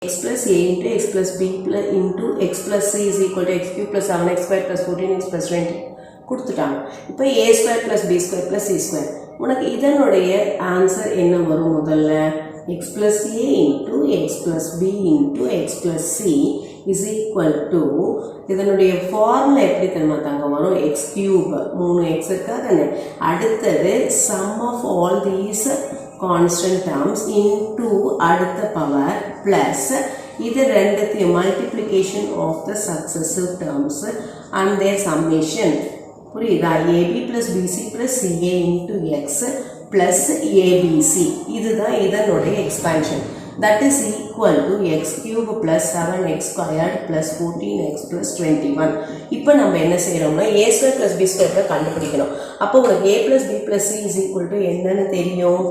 x plus a into x plus b plus into x plus c is equal to x cube plus 7x square plus 14x plus 20 கொடுத்துட்டாங்க. இப்போ a square plus b square plus c square. உனக்கு இதனுடைய answer என்ன வரும் முதல்ல? x plus a into x plus b into x plus c is equal to இதனுடைய formula எப்படி தெரியுமா தாங்க வரும்? x cube 3x இருக்காதானே, அடுத்தது sum of all these constant terms into அடுத்த power plus இது ரெண்டுத்தையும் multiplication of the successive terms and their summation. புரியுதா? ab plus bc plus ca into x plus abc இதுதான் இதனுடைய expansion. That is equal to x cube plus 7x squared plus 14x plus 21. இப்போ நம்ம என்ன செய்யறோம்னா a square plus b square கண்டுபிடிக்கணும். அப்போ உங்களுக்கு a plus b plus c is equal to என்னன்னு தெரியும்?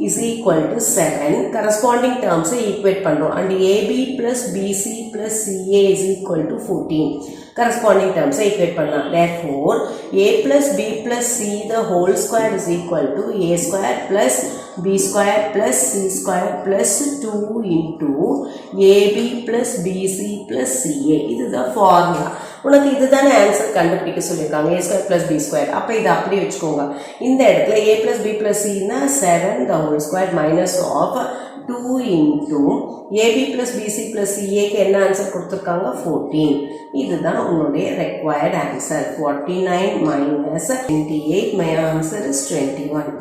is equal to 7. corresponding terms equate பண்றோம். and ab plus bc plus ca is equal to 14. corresponding terms equate பண்ணலாம். therefore a plus b plus c the whole square is equal to a square plus b square plus c square plus 2 into ab plus bc plus ca. இதுதான் formula. உனக்கு இதுதானே answer கண்டுபிடிக்க சொல்லியிருக்காங்க, a square plus b square. அப்போ இதை அப்படியே வச்சுக்கோங்க. இந்த இடத்துல a plus b plus c னா 7 the whole square minus of 2 into ab plus bc plus ca க்கு என்ன ஆன்சர் கொடுத்துருக்காங்க? 14. இதுதான் உன்னுடைய required answer. 49 minus 28. My answer is 21.